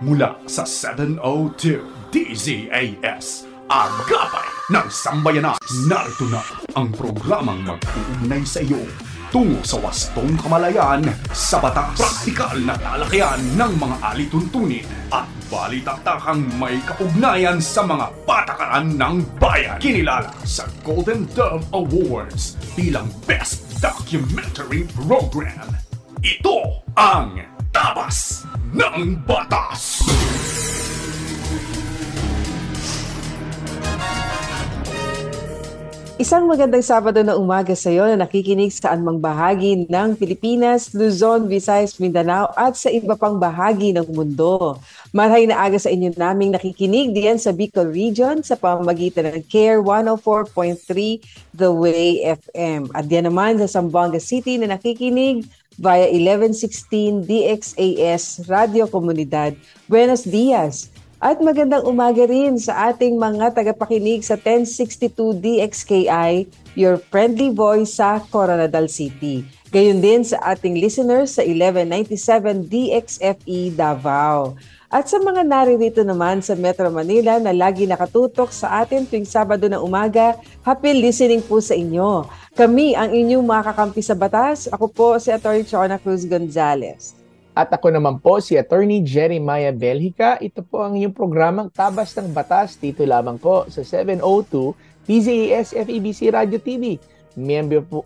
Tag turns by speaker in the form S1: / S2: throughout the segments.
S1: mula sa 702 DZAS, Agapay ng Sambayanan. Narito na ang programang mag-uugnay sa iyo tungo sa wastong kamalayan sa batas, praktikal na talakayan ng mga alituntunin at balitaktakang may kaugnayan sa mga patakaran ng bayan. Kinilala sa Golden Dove Awards bilang Best Documentary Program. Ito ang Tabas ng Batas!
S2: Isang magandang Sabado na umaga sa iyo na nakikinig sa anumang bahagi ng Pilipinas, Luzon, Visayas, Mindanao at sa iba pang bahagi ng mundo. Marhay na aga sa inyo naming nakikinig diyan sa Bicol Region sa pamamagitan ng CARE 104.3 The Way FM. At diyan naman sa Zamboanga City na nakikinig via 1116 DXAS Radio Comunidad. Buenos dias! At magandang umaga rin sa ating mga tagapakinig sa 1062 DXKI, your friendly voice sa Coronadal City. Gayon din sa ating listeners sa 1197 DXFE Davao. At sa mga naririto naman sa Metro Manila na lagi nakatutok sa atin tuwing Sabado na umaga, happy listening po sa inyo. Kami ang inyong mga kakampi sa batas. Ako po si Atty. Chona Cruz Gonzalez.
S3: At ako naman po si Attorney Jeremiah Belhica. Ito po ang inyong programang Tabas ng Batas dito lamang po sa 702 DZAS FEBC Radio TV.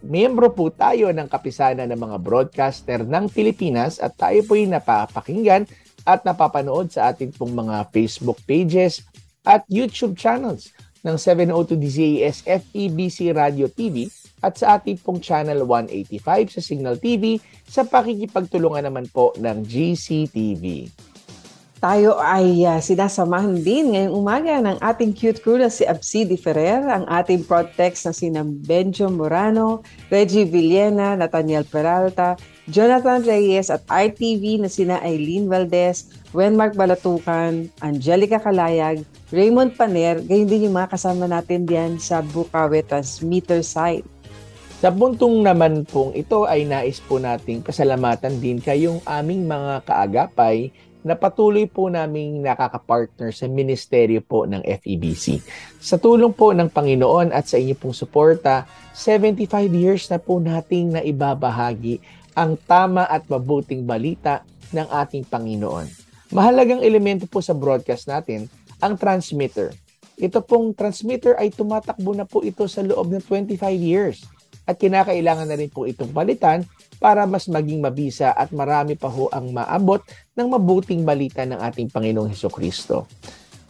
S3: Miyembro po tayo ng kapisanan ng mga broadcaster ng Pilipinas at tayo po'y napapakinggan at napapanood sa ating pong mga Facebook pages at YouTube channels ng 702 DZAS FEBC Radio TV at sa ating pong channel 185 sa Signal TV sa pakikipagtulungan naman po ng GCTV.
S2: Tayo ay sinasamahan din ngayong umaga ng ating cute crew na si Absidi Ferrer, ang ating Protex na sina Benjo Morano, Reggie Villena, Nathaniel Peralta, Jonathan Reyes at RTV na sina Eileen Valdez, Wenmark Balatukan, Angelica Kalayag, Raymond Paner, gayon din yung mga kasama natin diyan sa Bukawi Transmitter site.
S3: Sa puntong naman pong ito ay nais po nating pasalamatan din kayong aming mga kaagapay na patuloy po naming nakakapartner sa ministeryo po ng FEBC. Sa tulong po ng Panginoon at sa inyo pong suporta, 75 years na po nating naibabahagi ang tama at mabuting balita ng ating Panginoon. Mahalagang elemento po sa broadcast natin, ang transmitter. Ito pong transmitter ay tumatakbo na po ito sa loob ng 25 years. At kinakailangan na rin po itong palitan para mas maging mabisa at marami pa ho ang maabot ng mabuting balita ng ating Panginoong Hesukristo.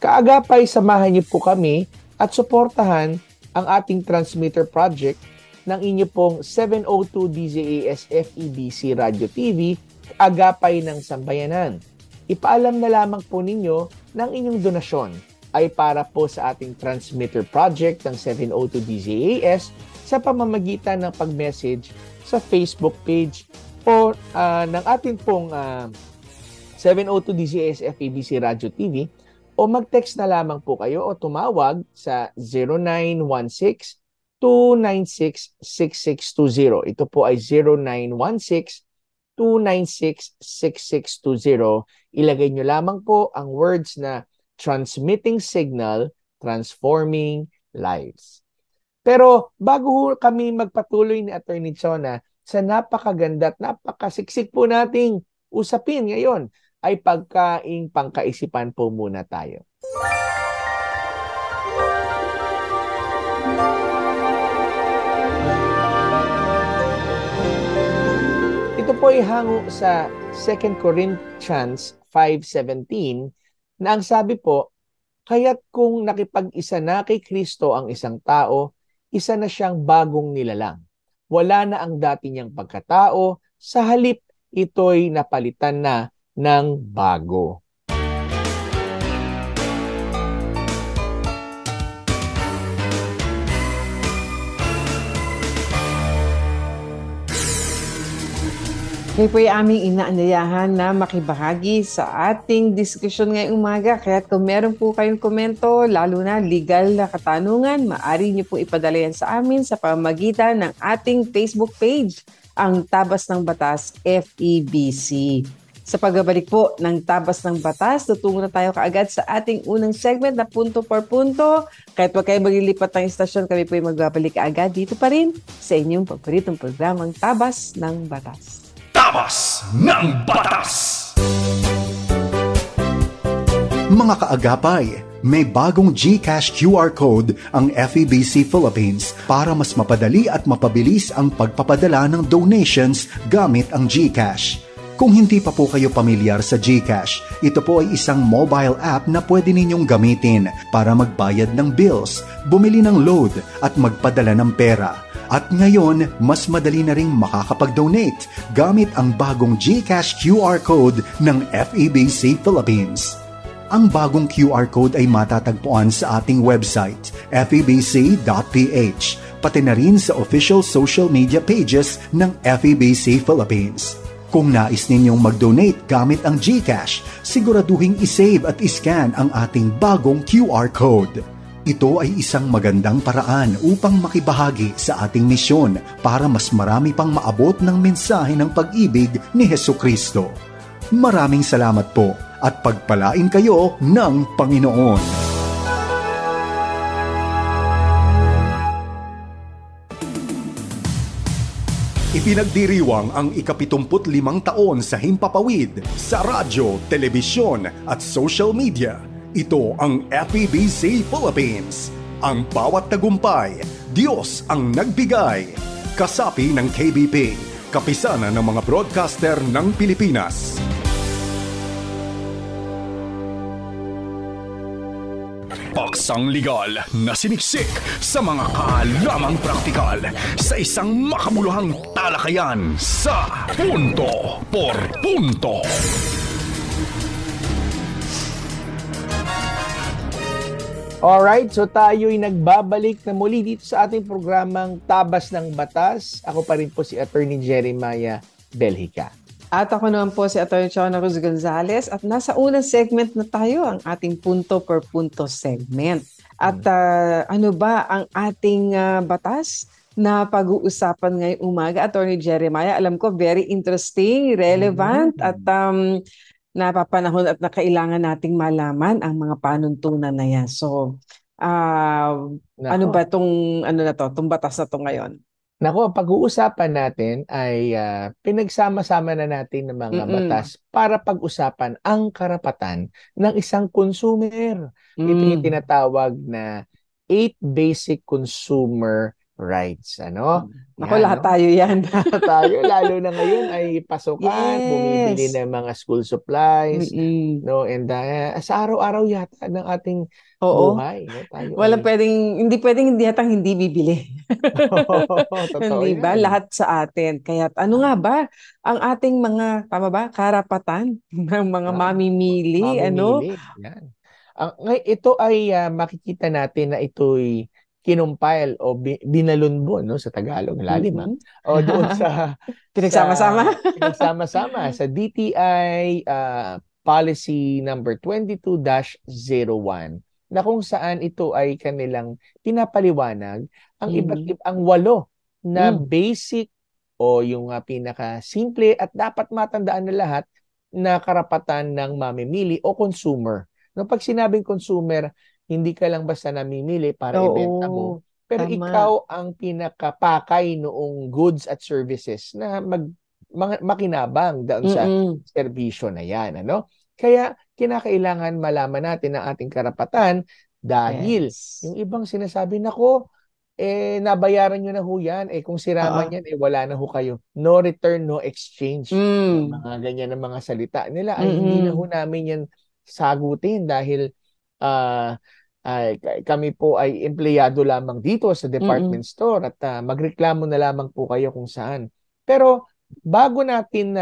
S3: Kaagapay, samahan niyo po kami at suportahan ang ating transmitter project ng inyo pong 702 DZAS FEBC Radio TV, Agapay ng Sambayanan. Ipaalam na lamang po ninyo ng inyong donasyon ay para po sa ating transmitter project ng 702 DZAS sa pamamagitan ng pag-message sa Facebook page o ng ating pong 702 DZAS FEBC Radio TV o mag-text na lamang po kayo o tumawag sa 0916-296-6620. Ito po ay 0916-296-6620. Ilagay nyo lamang po ang words na transmitting signal, transforming lives. Pero bago kami magpatuloy ni Atty. Chona sa napakaganda at napakasiksik po nating usapin ngayon, ay pagkaing pangkaisipan po muna tayo. Ito po ay hango sa 2 Corinthians 5:17 na ang sabi po, kaya't kung nakipag-isa na kay Kristo ang isang tao, isa na siyang bagong nilalang. Wala na ang dati niyang pagkatao, sa halip ito'y napalitan na ng bago.
S2: Kayo po ay aming inaanyayahan na makibahagi sa ating diskusyon ngayong umaga. Kaya kung meron po kayong komento, lalo na legal na katanungan, maaari niyo po ipadala yan sa amin sa pamamagitan ng ating Facebook page, ang Tabas ng Batas FEBC. Sa pagbabalik po ng Tabas ng Batas, tutungo na tayo kaagad sa ating unang segment na punto por punto. Kahit wag kayo maglilipat ng istasyon, kami po ay magbabalik kaagad dito pa rin sa inyong paboritong programang Tabas ng Batas.
S1: Tabas ng Batas! Mga kaagapay, may bagong GCash QR code ang FEBC Philippines para mas mapadali at mapabilis ang pagpapadala ng donations gamit ang GCash. Kung hindi pa po kayo pamilyar sa GCash, ito po ay isang mobile app na pwede ninyong gamitin para magbayad ng bills, bumili ng load at magpadala ng pera. At ngayon, mas madali na ring makakapag-donate gamit ang bagong GCash QR code ng FEBC Philippines. Ang bagong QR code ay matatagpuan sa ating website, febc.ph, pati na rin sa official social media pages ng FEBC Philippines. Kung nais ninyong mag-donate gamit ang GCash, siguraduhing isave at iscan ang ating bagong QR code. Ito ay isang magandang paraan upang makibahagi sa ating misyon para mas marami pang maabot ng mensahe ng pag-ibig ni Hesukristo. Maraming salamat po at pagpalain kayo ng Panginoon. Ipinagdiriwang ang ika-75 taon sa himpapawid sa radyo, telebisyon at social media. Ito ang FEBC Philippines. Ang bawat tagumpay, Diyos ang nagbigay. Kasapi ng KBP, kapisanan ng mga broadcaster ng Pilipinas. Paksang legal na siniksik sa mga kaalamang praktikal sa isang makabuluhang talakayan sa Punto por Punto.
S3: Alright, so tayo'y nagbabalik na muli dito sa ating programang Tabas ng Batas. Ako pa rin po si Attorney Jeremiah Belhica.
S2: At ako naman po si Atty. Chona Cruz Gonzales at nasa unang segment na tayo, ang ating punto per punto segment. At ano ba ang ating batas na pag-uusapan ngayong umaga, Atty. Jeremiah? Alam ko very interesting, relevant at napapanahon at nakailangan nating malaman ang mga panuntunan na yan. So, ano ba itong batas na to ngayon?
S3: Nako, pag-uusapan natin ay pinagsama-sama na natin ng mga batas para pag-usapan ang karapatan ng isang consumer. Ito yung tinatawag na 8 basic consumer rights. Ano?
S2: Ako, lahat tayo yan.
S3: Tayo, lalo na ngayon ay pasukan, bumibili ng mga school supplies, no? And sa araw-araw yata ng ating buhay, no? Tayo
S2: hindi pwedeng hindi bibili. Hindi ba? Lahat sa atin. Kaya ano nga ba ang ating mga, tama ba, karapatan ng mga mamimili? Ano?
S3: Yan. Ito ay makikita natin na ito'y kinumpile o binalunbo, no, sa Tagalog, lalim o doon sa pinagsama-sama sa DTI policy number 22-01 na kung saan ito ay kanilang pinapaliwanag ang ang 8 na basic o yung pinaka-simple at dapat matandaan na lahat na karapatan ng mamimili o consumer. No, pag sinabing consumer, hindi ka lang basta namimili para ibenta mo. Pero ikaw ang pinakapakay noong goods at services na makinabang doon sa serbisyo na yan. Ano? Kaya kinakailangan malaman natin ang ating karapatan dahil yung ibang sinasabi, nako, nabayaran nyo na ho yan. Kung siraman yan, wala na ho kayo. No return, no exchange. Mga ganyan ng mga salita nila. Ay, hindi na ho namin yan sagutin dahil kami po ay empleyado lamang dito sa department store at magreklamo na lamang po kayo kung saan. Pero bago natin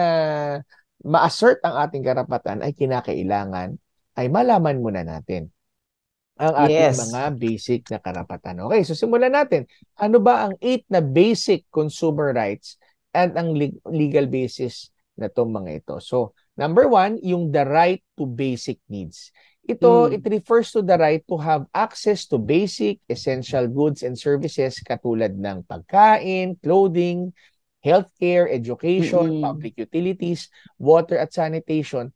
S3: ma-assert ang ating karapatan ay kinakailangan ay malaman muna natin ang ating mga basic na karapatan. Okay, so simulan natin. Ano ba ang 8 na basic consumer rights and ang legal basis na itong mga ito? So, number 1, yung the right to basic needs. It refers to the right to have access to basic, essential goods and services katulad ng pagkain, clothing, healthcare, education,
S2: Mm-mm.
S3: public utilities, water at sanitation.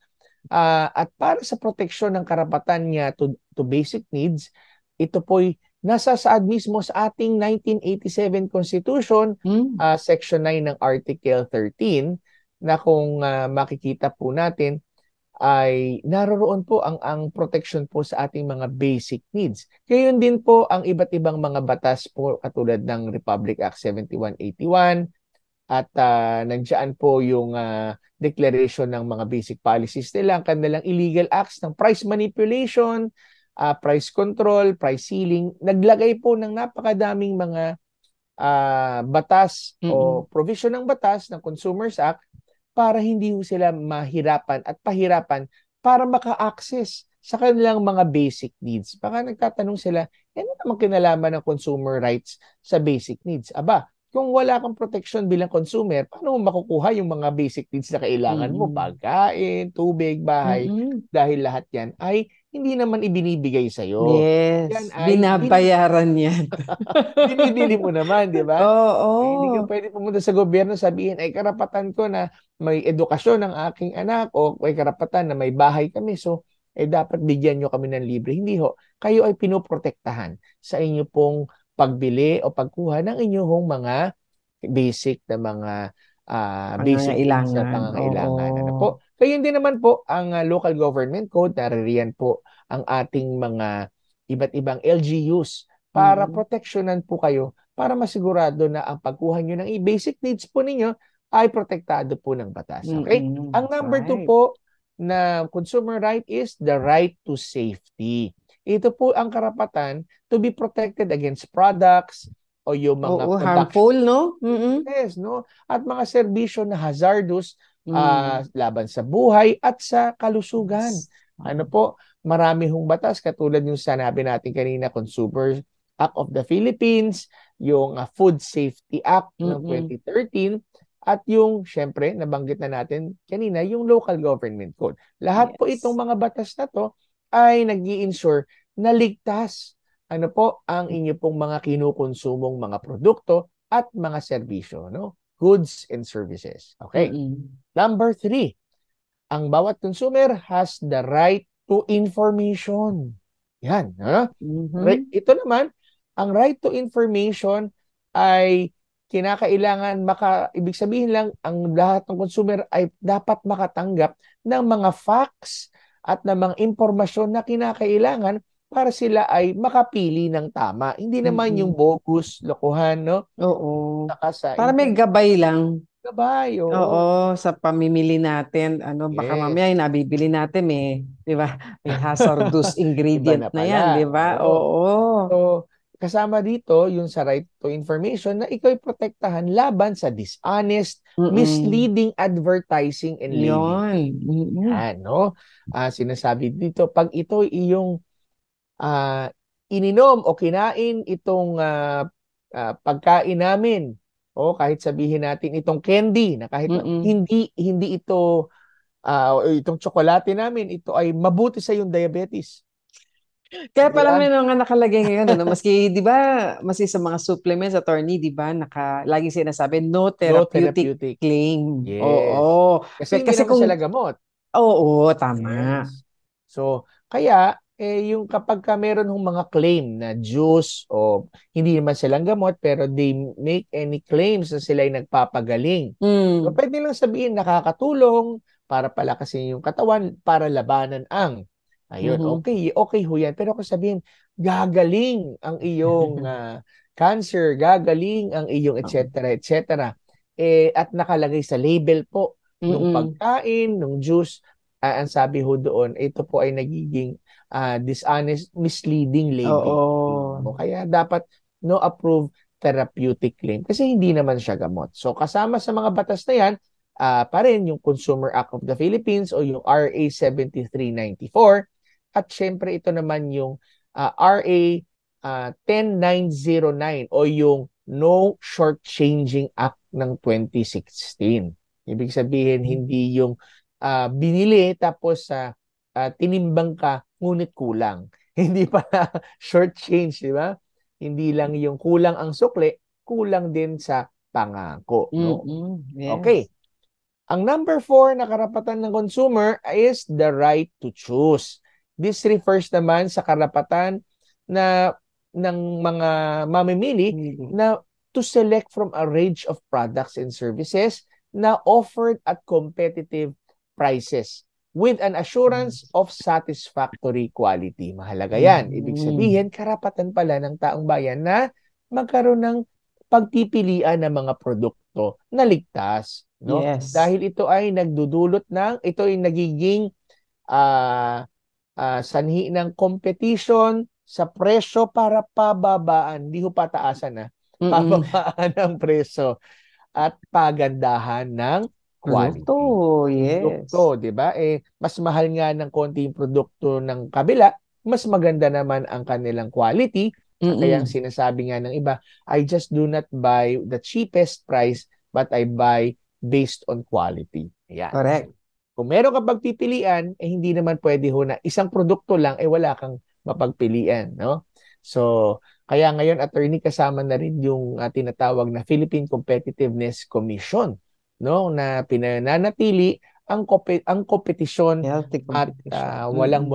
S3: At para sa proteksyon ng karapatan niya to basic needs, ito po'y nasasaad mismo sa ating 1987 Constitution,
S2: Mm.
S3: Section 9 ng Article 13, na kung makikita po natin, ay naroroon po ang protection po sa ating mga basic needs. Gayon din po ang iba't ibang mga batas po katulad ng Republic Act 7181 at nandiyan po yung declaration ng mga basic policies nila, ang kanilang illegal acts ng price manipulation, price control, price ceiling. Naglagay po ng napakadaming mga batas o
S2: Mm-mm.
S3: provision ng batas ng Consumers Act para hindi ho sila mahirapan at pahirapan para maka-access sa kanilang mga basic needs. Baka nagtatanong sila, ano naman kinalaman ng consumer rights sa basic needs? Aba, kung wala kang protection bilang consumer, paano mo makukuha yung mga basic needs na kailangan mo?
S2: Mm-mm.
S3: Pagkain, tubig, bahay.
S2: Mm-mm.
S3: Dahil lahat yan ay hindi naman ibinibigay sa'yo. Yan
S2: Yes,
S3: ay
S2: binabayaran yan.
S3: binibili mo naman, di ba? Hindi ka
S2: Oo.
S3: pwede pumunta sa gobyerno sabihin, ay karapatan ko na may edukasyon ng aking anak o may karapatan na may bahay kami. So, dapat bigyan nyo kami ng libre. Hindi ho. Kayo ay pinoprotektahan sa inyo pong pagbili o pagkuha ng inyong mga basic na mga basic needs na
S2: Pangangailangan. Oo.
S3: pangangailangan. Ano po? Kaya din naman po ang local government code, naririyan po ang ating mga iba't ibang LGUs para
S2: Mm.
S3: proteksyonan po kayo para masigurado na ang pagkuha nyo ng basic needs po ninyo ay protektado po ng batas. Okay?
S2: Mm-mm.
S3: Ang
S2: That's
S3: number 2
S2: right.
S3: po na consumer right is the right to safety. Ito po ang karapatan to be protected against products o yung mga
S2: Oo,
S3: production
S2: harmful, no? Mm-mm.
S3: no? At mga serbisyo na hazardous
S2: Mm.
S3: laban sa buhay at sa kalusugan.
S2: Yes.
S3: Ano po, marami hong batas katulad yung sanabi natin kanina, Consumer Act of the Philippines, yung Food Safety Act ng
S2: Mm-mm.
S3: 2013, at yung, syempre, nabanggit na natin kanina, yung Local Government Code. Lahat po itong
S2: Yes.
S3: mga batas na to ay nag-i-ensure na ligtas ano po ang inyo pong mga kinukonsumong mga produkto at mga serbisyo, no? Goods and services. Okay.
S2: Mm-mm.
S3: Number 3, ang bawat consumer has the right to information. Yan.
S2: Mhm.
S3: Ito naman, ang right to information ay kinakailangan ibig sabihin lang, ang lahat ng consumer ay dapat makatanggap ng mga facts at ng mga impormasyon na kinakailangan para sila ay makapili ng tama. Hindi naman yung
S2: Mm-mm.
S3: bogus, lokohan, no?
S2: Oo.
S3: Saka sa
S2: Para may gabay lang.
S3: gabay, oo.
S2: Oo, sa pamimili natin, baka
S3: Yes.
S2: mamaya yung nabibili natin may, 'di ba? May hazardous
S3: Iba
S2: ingredient
S3: na
S2: na 'yan,
S3: pala.
S2: 'di ba?
S3: Oo.
S2: Oo.
S3: So, kasama dito yung sa right to information na ikaw'y protektahan laban sa dishonest,
S2: Mm.
S3: misleading advertising and labeling.
S2: 'Yon. Mm.
S3: Yan, no? Sinasabi dito, pag ito iyong ininom o kinain itong pagkain namin, o kahit sabihin natin itong candy na kahit
S2: Mm.
S3: hindi ito itong tsokolate namin, ito ay mabuti sa yung diabetes.
S2: Kaya
S3: Di
S2: pala
S3: ba?
S2: may mga nakalagay ngayon, maski 'di ba, maski sa mga supplements, attorney, 'di ba, lagi sinasabi no
S3: No
S2: therapeutic
S3: therapeutic.
S2: claim.
S3: Yes.
S2: Oo.
S3: Kasi hindi
S2: Kasi
S3: naman
S2: kung
S3: sila gamot.
S2: oo, tama.
S3: Yes. So, kaya yung kapag ka meron hong mga claim na juice o hindi naman silang gamot pero they make any claims na sila ay nagpapagaling. So,
S2: Mm.
S3: pwede lang sabihin nakakatulong para palakasin yung katawan, para labanan ang. Ayun,
S2: Mhm.
S3: okay, okay ho yan. Pero kung sabihin, gagaling ang iyong cancer, gagaling ang iyong etc. etc. At nakalagay sa label po nung
S2: Mm.
S3: pagkain, nung juice, ang sabi ho doon, ito po ay nagiging dishonest, misleading labeling.
S2: Oo.
S3: O kaya dapat no approved therapeutic claim kasi hindi naman siya gamot. So kasama sa mga batas na yan, pa rin yung Consumer Act of the Philippines o yung RA 7394 at syempre ito naman yung RA 10909 o yung No Shortchanging Act ng 2016. Ibig sabihin, hindi yung binili tapos tinimbang ka ngunit kulang. Hindi pala short change, di ba? Hindi lang yung kulang ang sukle, kulang din sa pangako. No?
S2: Yes.
S3: Okay. Ang number 4 na karapatan ng consumer is the right to choose. This refers naman sa karapatan na ng mga mamimili na to select from a range of products and services na offered at competitive prices with an assurance of satisfactory quality. Mahalaga yan. Ibig sabihin, karapatan pala ng taong bayan na magkaroon ng pagpipilian ng mga produkto na ligtas. No?
S2: Yes.
S3: Dahil ito ay ito ay nagiging sanhi ng competition sa presyo para pababaan, hindi ho pataasan na, pababaan ng presyo at pagandahan ng quality.
S2: Produkto, yes.
S3: Produkto, di ba? Mas mahal nga ng konti yung produkto ng kabila, mas maganda naman ang kanilang quality. Kaya ang sinasabi nga ng iba, I just do not buy the cheapest price, but I buy based on quality. Ayan.
S2: Correct.
S3: Kung meron kang pagpipilian, hindi naman pwede ho na isang produkto lang, wala kang mapagpilian, no? So, kaya ngayon, attorney, kasama na rin yung tinatawag na Philippine Competitiveness Commission, no? Na pinananatili ang kompetisyon at walang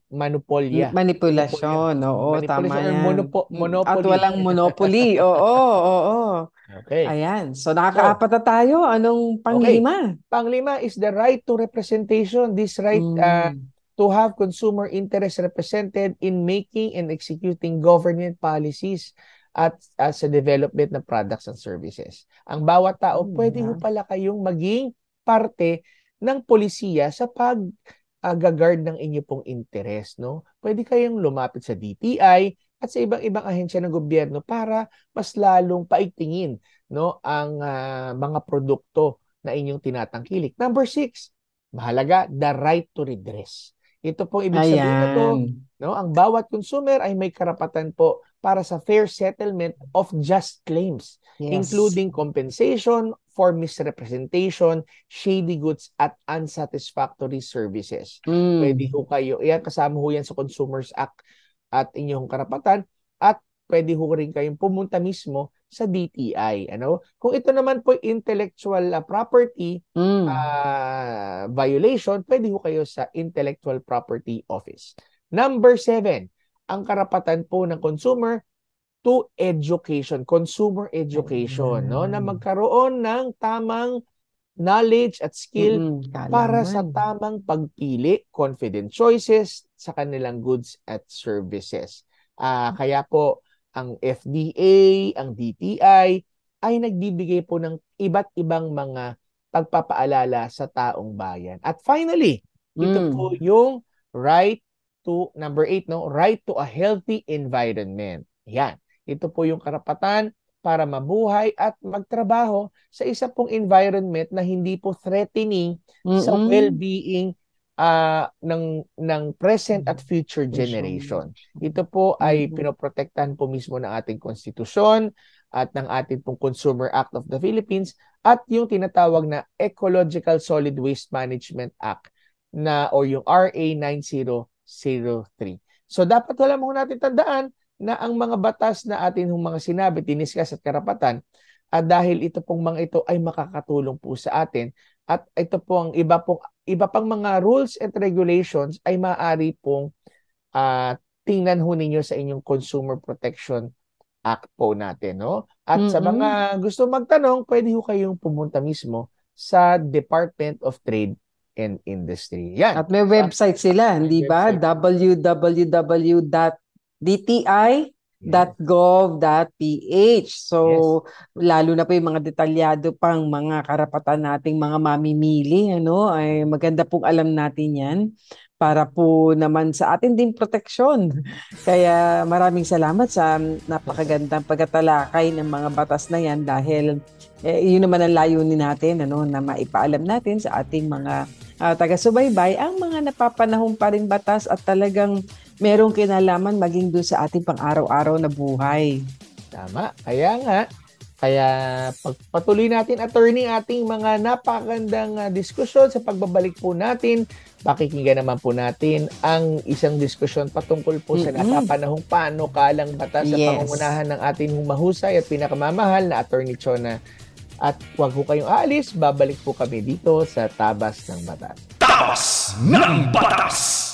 S3: manipulya.
S2: Manipulasyon, oo, tama yan.
S3: Monopoly.
S2: At walang monopoly, oo.
S3: Okay.
S2: Ayan, so nakakaapat na tayo. Anong panglima?
S3: Okay. Panglima is the right to representation. This right to have consumer interest represented in making and executing government policies at sa development ng products and services. Ang bawat tao, pwede ho pala kayong maging parte ng polisiya sa pag-guard ng inyo pong interest. No? Pwede kayong lumapit sa DTI at sa ibang ahensya ng gobyerno para mas lalong paigtingin, no, ang mga produkto na inyong tinatangkilik. Number 6, mahalaga, the right to redress. Ito pong ibig sabihin nito, no, ang bawat consumer ay may karapatan po para sa fair settlement of just claims, including compensation for misrepresentation, shady goods at unsatisfactory services. Pwede ho kayo, kasama ho yan sa Consumers Act at inyong karapatan, at pwede ho rin kayong pumunta mismo sa DTI. Ano? Kung ito naman po intellectual property violation, pwede ho kayo sa Intellectual Property Office. Number 7, ang karapatan po ng consumer to education, consumer education, no, na magkaroon ng tamang knowledge at skill para sa tamang pagpili, confident choices sa kanilang goods at services. Kaya po ang FDA, ang DTI ay nagbibigay po ng iba't ibang mga pagpapaalala sa taong bayan. At finally, ito po yung right to number 8, no, right to a healthy environment. Yan. Ito po yung karapatan para mabuhay at magtrabaho sa isa pong environment na hindi po threatening sa well-being ng present at future generation. Ito po ay pinoprotektahan po mismo ng ating konstitusyon at ng ating pong Consumer Act of the Philippines at yung tinatawag na Ecological Solid Waste Management Act o yung RA 9003. So dapat wala mo natin tandaan na ang mga batas na atin mga sinabi, tiniskas at karapatan, at dahil ito pong mga ito ay makakatulong po sa atin, at ito po ang iba pang mga rules and regulations ay maaari pong tingnan ho ninyo sa inyong Consumer Protection Act po natin. No? At sa mga gusto magtanong, pwede ho kayong pumunta mismo sa Department of Trade and Industry. Yan.
S2: At may website sila, hindi ba? www.dti.gov.ph. So, lalo na po yung mga detalyado pang mga karapatan nating mga mamimili, ano, ay maganda pong alam natin yan para po naman sa atin din proteksyon. Kaya maraming salamat sa napakagandang pagtatalakay ng mga batas na yan dahil yun naman ang layunin natin, ano, na maipaalam natin sa ating mga taga-subaybay ang mga napapanahon pa rin batas at talagang merong kinalaman maging doon sa ating pang-araw-araw na buhay.
S3: Tama. Kaya nga, Kaya pagpatuloy natin, attorney, ating mga napakagandang diskusyon sa pagbabalik po natin. Pakikinggan naman po natin ang isang diskusyon patungkol po sa napapanahong panukalang batas sa pangungunahan ng ating mahusay at pinakamamahal na Attorney Chona. At huwag po kayong aalis, babalik po kami dito sa Tabas ng Batas.
S1: Tabas ng Batas!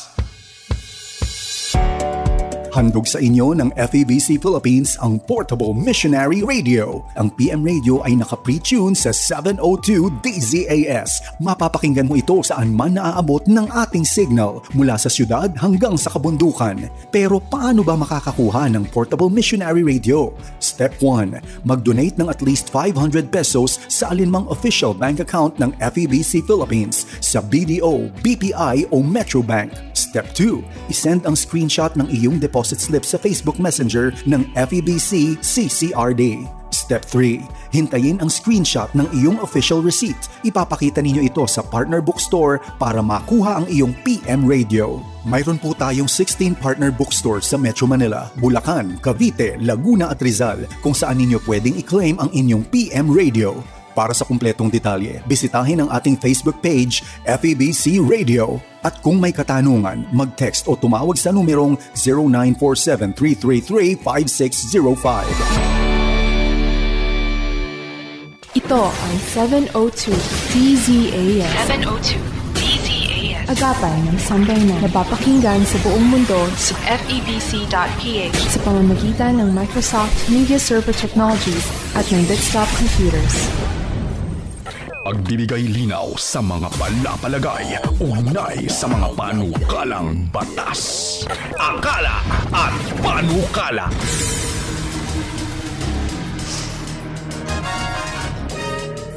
S1: Handog sa inyo ng FEBC Philippines ang Portable Missionary Radio. Ang PM Radio ay naka-pre-tune sa 702 DZAS. Mapapakinggan mo ito saan man naaabot ng ating signal mula sa syudad hanggang sa kabundukan. Pero paano ba makakakuha ng Portable Missionary Radio? Step 1. Mag-donate ng at least 500 pesos sa alinmang official bank account ng FEBC Philippines sa BDO, BPI o Metrobank. Step 2. Isend ang screenshot ng iyong deposit slip sa Facebook Messenger ng FEBC CCRD. Step 3. Hintayin ang screenshot ng iyong official receipt. Ipapakita ninyo ito sa partner bookstore para makuha ang iyong PM Radio. Mayroon po tayong 16 partner bookstores sa Metro Manila, Bulacan, Cavite, Laguna at Rizal kung saan ninyo pwedeng i-claim ang inyong PM Radio. Para sa kumpletong detalye, bisitahin ang ating Facebook page, FEBC Radio. At kung may katanungan, mag-text o tumawag sa numerong 0947-333-5605.
S4: Ito ang 702 DZAS. 702 DZAS. Agapay ng sambayanan na napapakinggan sa buong mundo sa FEBC.ph sa pamamagitan ng Microsoft Media Server Technologies at ng desktop computers.
S1: Pagbibigay linaw sa mga palapalagay, ugnay sa mga panukalang batas. Akala at panukala.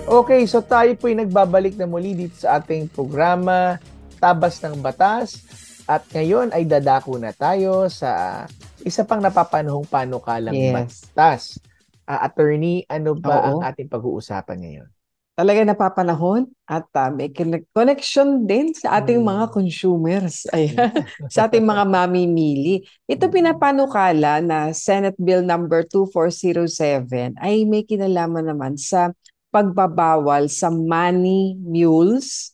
S3: Okay, so tayo po'y nagbabalik na muli dito sa ating programa, Tabas ng Batas. At ngayon ay dadako na tayo sa isa pang napapanahong panukalang batas. Attorney, ano ba ang ating pag-uusapan ngayon?
S2: Talaga napapanahon at may connection din sa ating mga consumers, sa ating mga mamimili. Ito pinapanukala na Senate Bill number 2407 ay may kinalaman naman sa pagbabawal sa money mules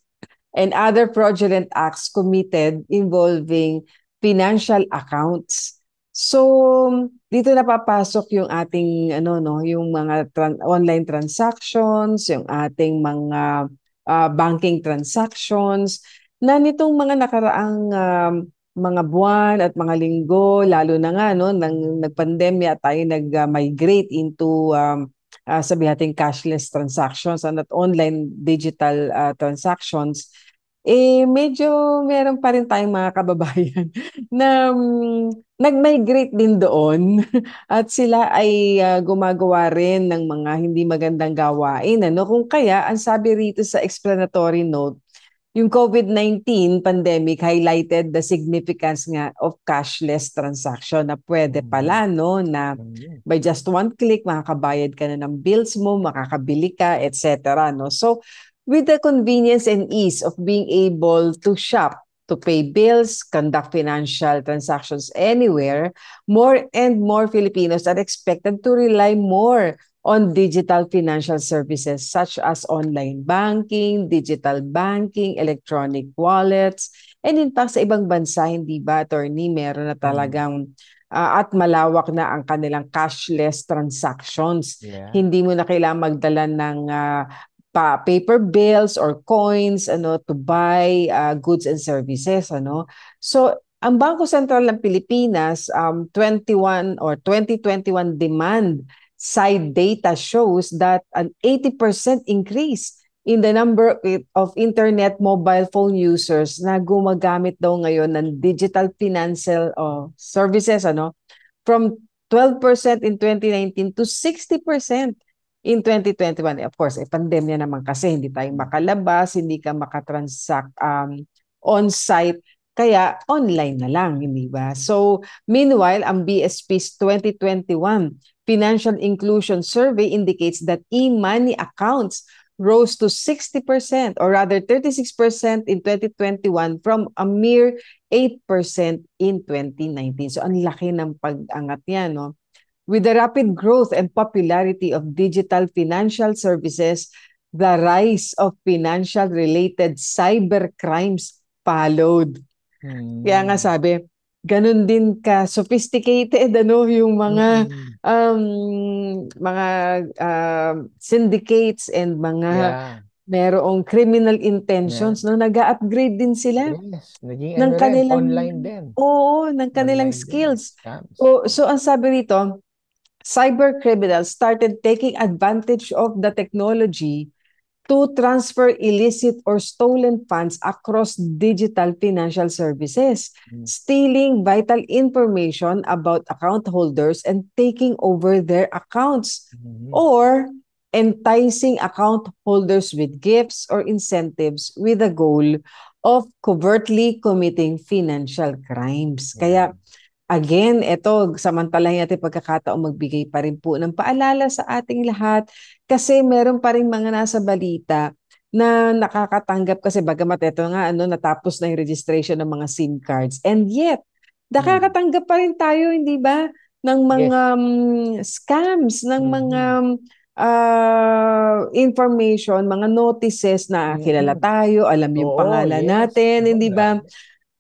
S2: and other fraudulent acts committed involving financial accounts. So, dito napapasok yung ating yung mga online transactions, yung ating mga banking transactions na nitong mga nakaraang mga buwan at mga linggo, lalo na nga nang nagpandemya tayo nag-migrate into sabi natin cashless transactions and at online digital transactions. Medyo meron pa rin tayong mga kababayan na nag-migrate din doon at sila ay gumagawa rin ng mga hindi magandang gawain. Kung kaya, ang sabi rito sa explanatory note, yung COVID-19 pandemic highlighted the significance nga of cashless transaction na pwede pala na by just one click makakabayad ka na ng bills mo, makakabili ka, etc. So, with the convenience and ease of being able to shop, to pay bills, conduct financial transactions anywhere, more and more Filipinos are expected to rely more on digital financial services such as online banking, digital banking, electronic wallets, and in fact sa ibang bansa, hindi ba, attorney, meron na talagang at malawak na ang kanilang cashless transactions. Yeah. Hindi mo na kailangan magdala ng paper bills or coins to buy goods and services. So ang Bangko Sentral ng Pilipinas 2021 demand side data shows that an 80% increase in the number of internet mobile phone users na gumagamit daw ngayon ng digital financial services from 12% in 2019 to 60% in 2021. Of course, pandemya naman kasi hindi tayo makalabas, hindi ka makatransact on-site, kaya online na lang, hindi ba? So, meanwhile, ang BSP's 2021 Financial Inclusion Survey indicates that e-money accounts rose to 60% or rather 36% in 2021 from a mere 8% in 2019. So, ang laki ng pag-angat niya, With the rapid growth and popularity of digital financial services, the rise of financial-related cybercrimes followed. Kaya nga sabi, ganun din ka sophisticated yung mga syndicates and mga merong criminal intentions, no, nag-upgrade din sila
S3: naging
S2: ng kanilang
S3: online din.
S2: ng kanilang
S3: Online
S2: skills.
S3: din.
S2: So ang sabi rito, cyber criminals started taking advantage of the technology to transfer illicit or stolen funds across digital financial services, stealing vital information about account holders and taking over their accounts, or enticing account holders with gifts or incentives with the goal of covertly committing financial crimes. Kaya again, ito, samantalahin natin pagkakataong magbigay pa rin po ng paalala sa ating lahat kasi meron pa rin mga nasa balita na nakakatanggap kasi bagamat ito nga, natapos na yung registration ng mga SIM cards. And yet, nakakatanggap pa rin tayo, hindi ba, ng mga scams, ng mga information, mga notices na kilala tayo, alam yung pangalan natin, hindi ba?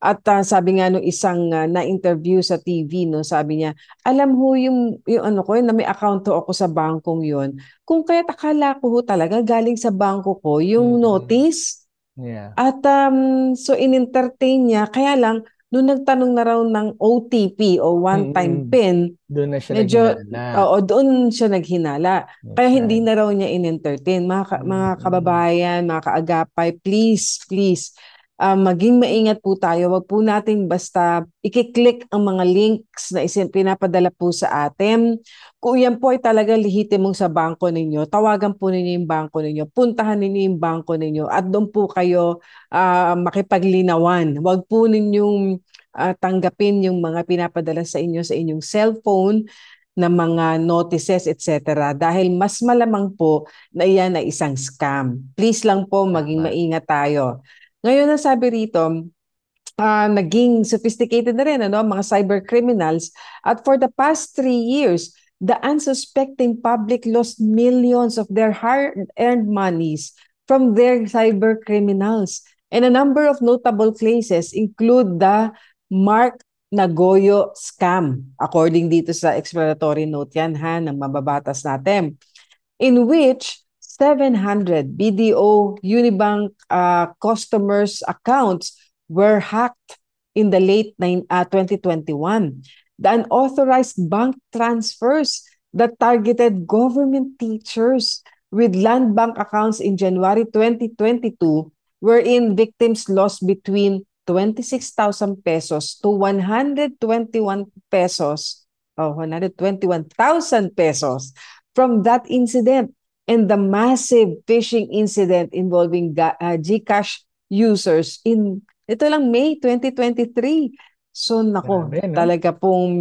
S2: At sabi nga nung isang na-interview sa TV, no, sabi niya, alam ho yung na may account ako sa bangkong yon. Kung kaya't akala ko ho talaga galing sa bangko ko yung notice. At so in-entertain niya, kaya lang, nung nagtanong na raw ng OTP o one-time PIN,
S3: doon na siya naghinala.
S2: Doon siya naghinala. Kaya hindi na raw niya in-entertain. Mga kababayan, mga kaagapay, please, maging maingat po tayo. Wag po nating basta i-click ang mga links na pinapadala po sa atin. Kung yan po ay talaga lehitimong sa bangko ninyo, tawagan po ninyo yung bangko ninyo, puntahan ninyo yung bangko ninyo at doon po kayo makipaglinawan. Wag po ninyong tanggapin yung mga pinapadala sa inyo sa inyong cellphone na mga notices, etc. Dahil mas malamang po na iyan ay isang scam. Please lang po maging maingat tayo. Ngayon ang sabi rito, naging sophisticated na rin mga cyber criminals at for the past 3 years, the unsuspecting public lost millions of their hard-earned monies from their cyber criminals. And a number of notable cases include the Mark Nagoyo scam, according dito sa explanatory note yan ng mababatas natin, in which 700 BDO Unibank customers' accounts were hacked in the late 2021. The unauthorized bank transfers that targeted government teachers with land bank accounts in January 2022, wherein victims lost between 26,000 pesos to 121 pesos, 121,000 pesos from that incident. And the massive phishing incident involving GCash users in ito lang May 2023. So nako, talaga pong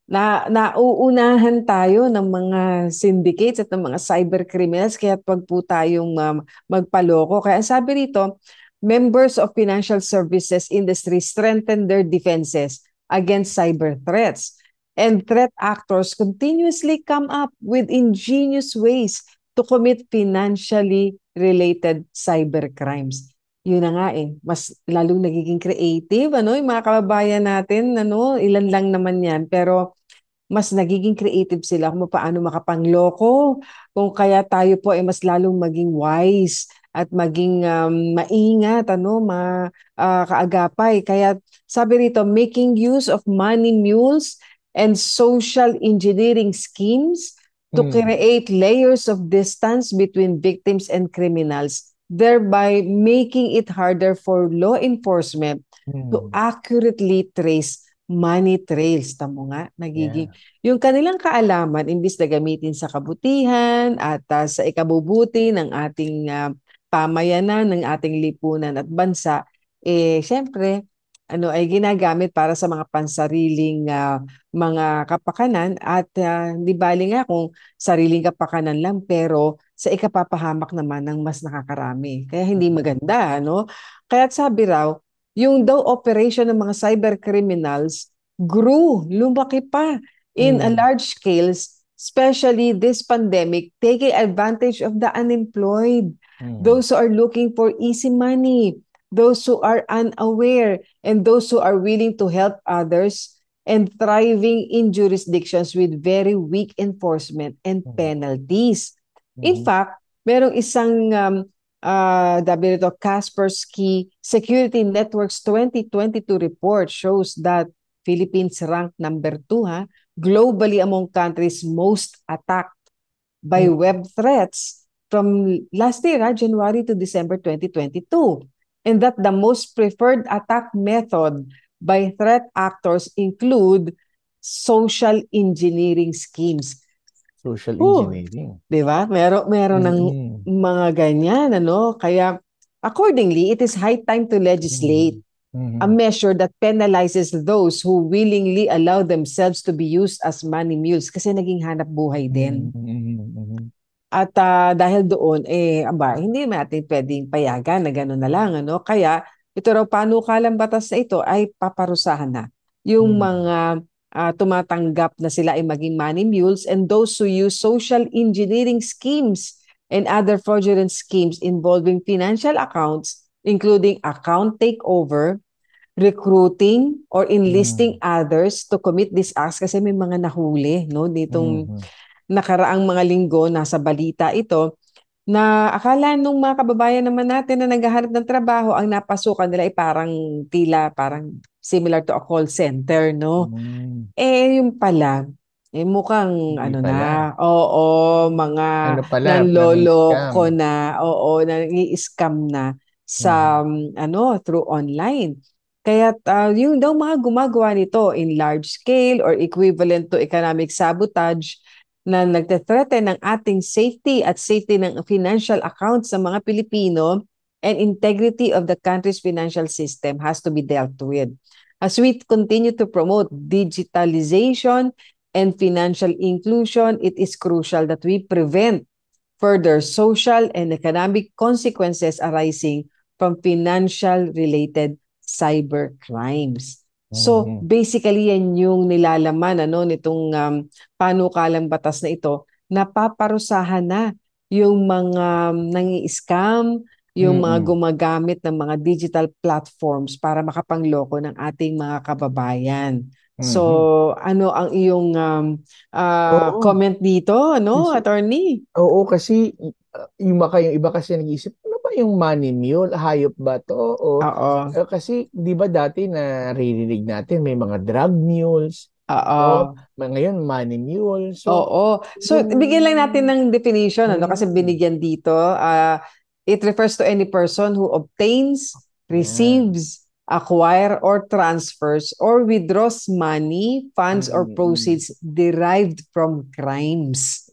S2: nauunahan tayo ng mga syndicates at ng mga cyber criminals kaya wag po tayong magpaloko. Kaya sabi rito, members of financial services industry strengthen their defenses against cyber threats. And threat actors continuously come up with ingenious ways to commit financially related cyber crimes. Yun na nga mas lalong nagiging creative, yung mga kababayan natin, ilan lang naman yan, pero mas nagiging creative sila kung paano makapangloko, kung kaya tayo po ay mas lalong maging wise at maging maingat, kaagapay. Kaya sabi rito, making use of money mules and social engineering schemes to create layers of distance between victims and criminals, thereby making it harder for law enforcement to accurately trace money trails. Tamo nga, nagiging yung kanilang kaalaman imbis na gamitin sa kabutihan at sa ikabubuti ng ating pamayanan, ng ating lipunan at bansa, syempre, ay ginagamit para sa mga pansariling mga kapakanan at di bali nga kung sariling kapakanan lang pero sa ikapapahamak naman ng mas nakakarami. Kaya hindi maganda, Kaya sabi raw, yung daw operation ng mga cyber criminals grew, lumaki pa in a large scale, especially this pandemic, taking advantage of the unemployed, those who are looking for easy money, those who are unaware, and those who are willing to help others and thriving in jurisdictions with very weak enforcement and penalties. In fact, merong isang Kaspersky Security Network's 2022 report shows that Philippines ranked number 2 globally among countries most attacked by web threats from last year, January to December 2022. And that the most preferred attack method by threat actors include social engineering schemes.
S3: Social engineering.
S2: Diba? Meron ng mga ganyan, ano? Kaya, accordingly, it is high time to legislate a measure that penalizes those who willingly allow themselves to be used as money mules kasi naging hanap buhay din. At dahil doon, hindi natin pwedeng payagan na gano'n na lang, ano? Kaya, ito raw panukalang batas na ito ay paparusahan na yung mga tumatanggap na sila ay maging money mules and those who use social engineering schemes and other fraudulent schemes involving financial accounts, including account takeover, recruiting, or enlisting others to commit these acts kasi may mga nahuli, no? Ditong nakaraang mga linggo, nasa balita ito, na akala nung mga kababayan naman natin na naghahanap ng trabaho, ang napasukan nila ay parang similar to a call center, no? Yung pala, mukhang mga nanloloko na, nangi-scam na sa through online. Kaya yung daw mga gumagawa nito in large scale or equivalent to economic sabotage na nagte-threaten ng ating safety at safety ng financial accounts sa mga Pilipino and integrity of the country's financial system has to be dealt with. As we continue to promote digitalization and financial inclusion, it is crucial that we prevent further social and economic consequences arising from financial-related cyber crimes. So, basically, yan yung nilalaman nitong panukalang batas na ito, napaparusahan na yung mga nangi-scam, yung mga gumagamit ng mga digital platforms para makapangloko ng ating mga kababayan. So, ano ang iyong comment dito, attorney?
S3: Oo, kasi yung iba kasi nag-iisip, ano ba yung money mule? Hayop ba to? Kasi, di ba dati naririnig natin may mga drug mules? Ngayon, money mules.
S2: So, bigyan lang natin ng definition, kasi binigyan dito. It refers to any person who obtains, receives, acquire, or transfers, or withdraws money, funds, or proceeds derived from crimes,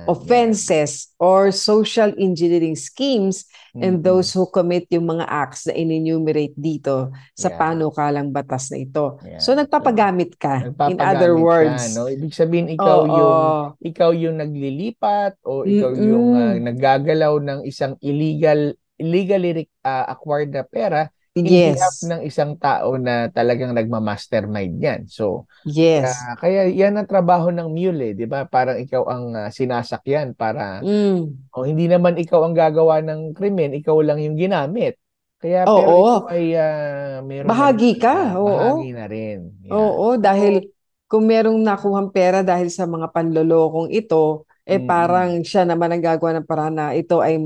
S2: offenses, or social engineering schemes, and those who commit yung mga acts na in-enumerate dito sa panukalang batas na ito. So, nagpapagamit ka, in other words.
S3: Ibig sabihin, ikaw yung naglilipat o ikaw yung naggagalaw ng isang illegally acquired na pera in behalf ng isang tao na talagang nagmamastermind yan. So, kaya yan ang trabaho ng mule, di ba? Parang ikaw ang sinasakyan para hindi naman ikaw ang gagawa ng krimen, ikaw lang yung ginamit. Kaya pero ito ay meron
S2: bahagi ka.
S3: Bahagi na rin.
S2: Dahil kung merong nakuhang pera dahil sa mga panlolokong ito, parang siya naman ang gagawa ng paraan na ito ay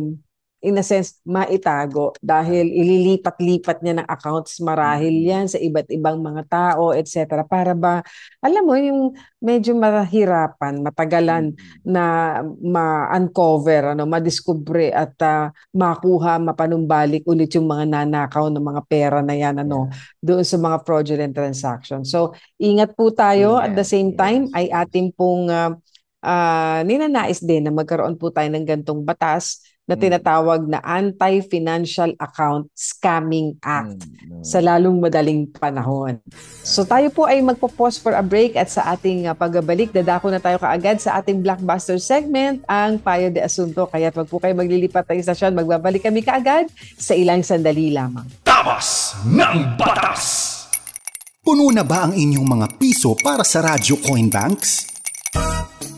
S2: in a sense, maitago dahil ililipat-lipat niya ng accounts marahil yan sa iba't ibang mga tao, etc. Para ba, alam mo, yung medyo mahirapan, matagalan na ma-uncover, madiskubre at makuha, mapanumbalik ulit yung mga nanakaw ng mga pera na yan, doon sa mga fraudulent transactions. So, ingat po tayo. At the same time, ay ating pong ninanais din na magkaroon po tayo ng gantong batas na tinatawag na Anti-Financial Account Scamming Act sa lalong madaling panahon. So tayo po ay magpo-pause for a break at sa ating pagbabalik, dadako na tayo kaagad sa ating blockbuster segment, ang Payo de Asunto. Kaya wag po kayo maglilipat ng istasyon, magbabalik kami kaagad sa ilang sandali lamang.
S1: Tabas ng Batas!
S5: Puno na ba ang inyong mga piso para sa Radyo Coin Banks?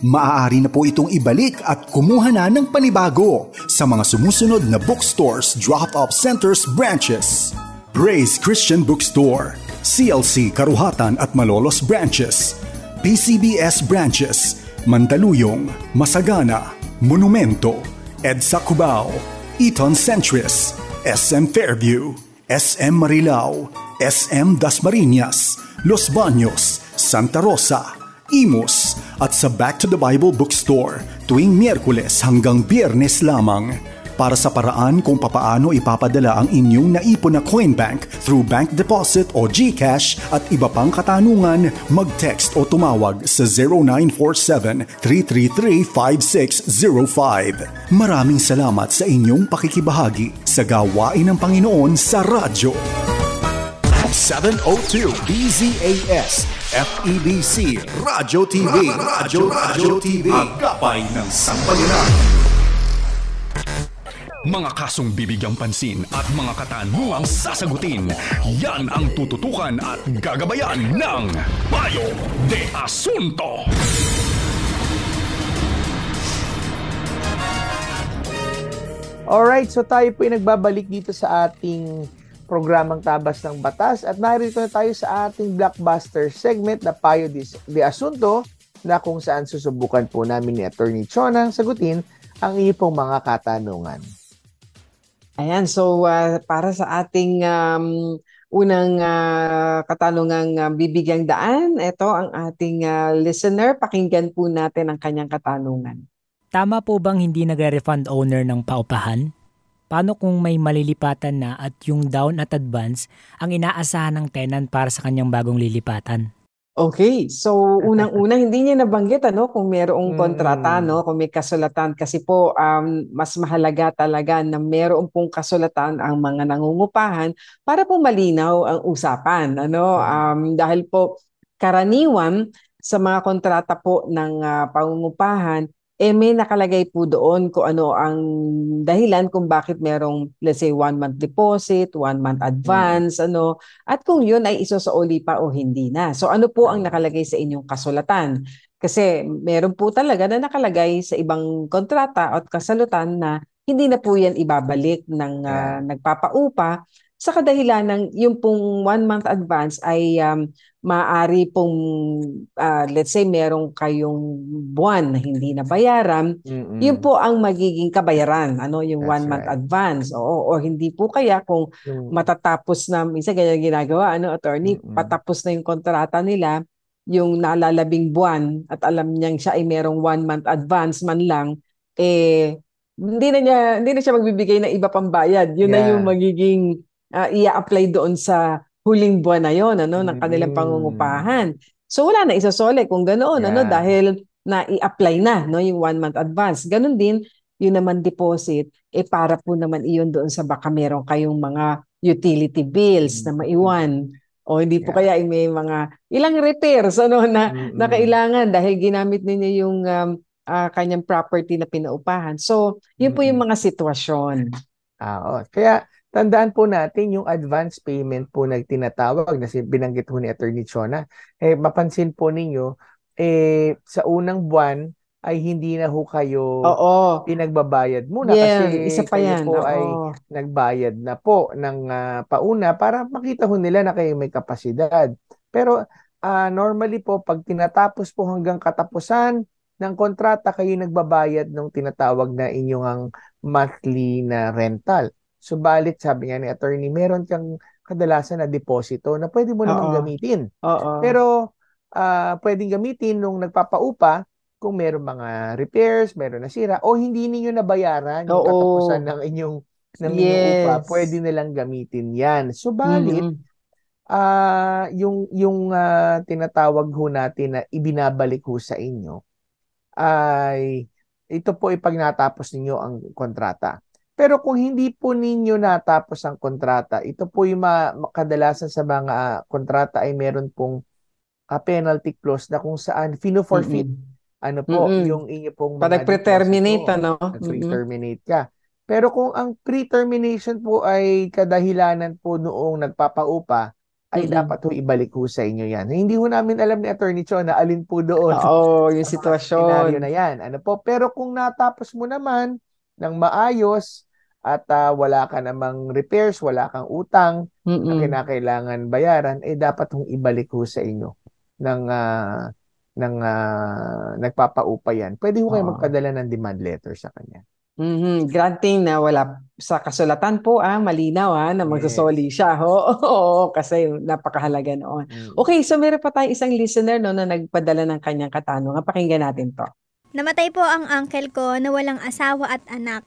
S5: Maaari na po itong ibalik at kumuha na ng panibago sa mga sumusunod na bookstores, drop-off centers, branches. Praise Christian Bookstore, CLC Karuhatan at Malolos branches, PCBS branches, Mandaluyong, Masagana, Monumento, EDSA Cubao, Eton Centris, SM Fairview, SM Marilao, SM Dasmariñas, Los Baños, Santa Rosa, Imus at sa Back to the Bible Bookstore tuwing Miyerkules hanggang Biyernes lamang. Para sa paraan kung papaano ipapadala ang inyong naipon na coin bank through bank deposit o GCash at iba pang katanungan, mag-text o tumawag sa 0947-333-5605. Maraming salamat sa inyong pakikibahagi sa gawain ng Panginoon sa radyo.
S1: 702 DZAS FEBC Radyo TV Radyo TV Agapay ng Sambayanan. Mga kasong bibigyang pansin at mga katanungang sasagutin, yan ang tututukan at gagabayan ng Payo de Asunto.
S3: Alright, so tayo po ay nagbabalik dito sa ating programang Tabas ng Batas at narito na tayo sa ating blockbuster segment na Payo de Asunto na kung saan susubukan po namin ni Attorney Chonang sagutin ang iyong mga katanungan.
S2: Ayan, so para sa ating unang katanungang bibigyang daan, ito ang ating listener. Pakinggan po natin ang kanyang katanungan.
S6: Tama po bang hindi nagre-refund owner ng paupahan? Paano kung may malilipatan na at yung down at advance ang inaasahan ng tenant para sa kanyang bagong lilipatan?
S2: Okay, so unang-una hindi niya nabanggit kung mayroong kontrata, kung may kasulatan kasi po mas mahalaga talaga na mayroong pong kasulatan ang mga nangungupahan para po malinaw ang usapan, dahil po karaniwan sa mga kontrata po ng pangungupahan may nakalagay po doon kung ano ang dahilan kung bakit merong, let's say, 1-month deposit, 1-month advance, at kung yun ay isusauli pa o hindi na. So ano po ang nakalagay sa inyong kasulatan? Kasi meron po talaga na nakalagay sa ibang kontrata at kasulatan na hindi na po yan ibabalik ng nagpapaupa sa kadahilan ng yung pong 1-month advance ay maaari pong let's say merong kayong buwan na hindi nabayaran, yun po ang magiging kabayaran, yung 1-month advance. O hindi po kaya kung matatapos na, minsan ganyan ginagawa, attorney, patapos na yung kontrata nila, yung nalalabing buwan at alam niyang siya ay merong 1-month advance man lang, hindi na siya magbibigay ng iba pang bayad. Yun na yung magiging i-apply doon sa huling buwan na yon ng kanilang pangungupahan. So wala na isasole kung ganoon dahil na i-apply na yung 1-month advance. Ganon din yun naman deposit para po naman iyon doon sa baka meron kayong mga utility bills na maiwan o hindi po kaya may mga ilang repairs na kailangan dahil ginamit ninyo yung kanyang property na pinaupahan. So yun po yung mga sitwasyon.
S3: Kaya tandaan po natin yung advance payment po na tinatawag na binanggit po ni Attorney Chona. Mapansin po ninyo, sa unang buwan ay hindi na ho kayo pinagbabayad muna kasi
S2: isa pa yan.
S3: Kayo po ay nagbayad na po ng pauna para makita ho nila na kayo may kapasidad. Pero normally po, pag tinatapos po hanggang katapusan ng kontrata, kayo nagbabayad ng tinatawag na inyong monthly na rental. Subalit, sabi nga ni attorney, meron kang kadalasan na deposito na pwede mo namang gamitin. Pero pwedeng gamitin nung nagpapaupa kung meron mga repairs, meron nasira, o hindi ninyo nabayaran yung katapusan ng inyong upa, pwede nilang gamitin yan. Subalit, yung tinatawag ho natin na ibinabalik ho sa inyo, ay ito po ipag natapos ninyo ang kontrata. Pero kung hindi po ninyo natapos ang kontrata, ito po yung kadalasan sa mga kontrata ay meron pong penalty clause na kung saan fino-forfeit. Yung inyo pong mga
S2: pre-terminate,
S3: pre-terminate ka. Pero kung ang pre-termination po ay kadahilanan po noong nagpapaupa, ay dapat ho ibalik ho sa inyo yan. Hindi ho namin alam ni Attorney Cho na alin po doon
S2: Oo, yung
S3: sa mga scenario
S2: sitwasyon.
S3: na yan. Ano po? Pero kung natapos mo naman ng maayos at wala ka namang repairs, wala kang utang na
S2: Mm-mm.
S3: kinakailangan bayaran, dapat hong ibalik ho sa inyo ng nagpapaupa yan. Pwede ho kayo
S2: Oo.
S3: magpadala ng demand letter sa kanya.
S2: Granting na wala sa kasulatan po, malinaw na
S3: Yes.
S2: magsasoli siya. Oo, kasi napakahalaga noon. Okay, so meron pa tayong isang listener na nagpadala ng kanyang katanungan. Pakinggan natin to.
S7: Namatay po ang uncle ko na walang asawa at anak.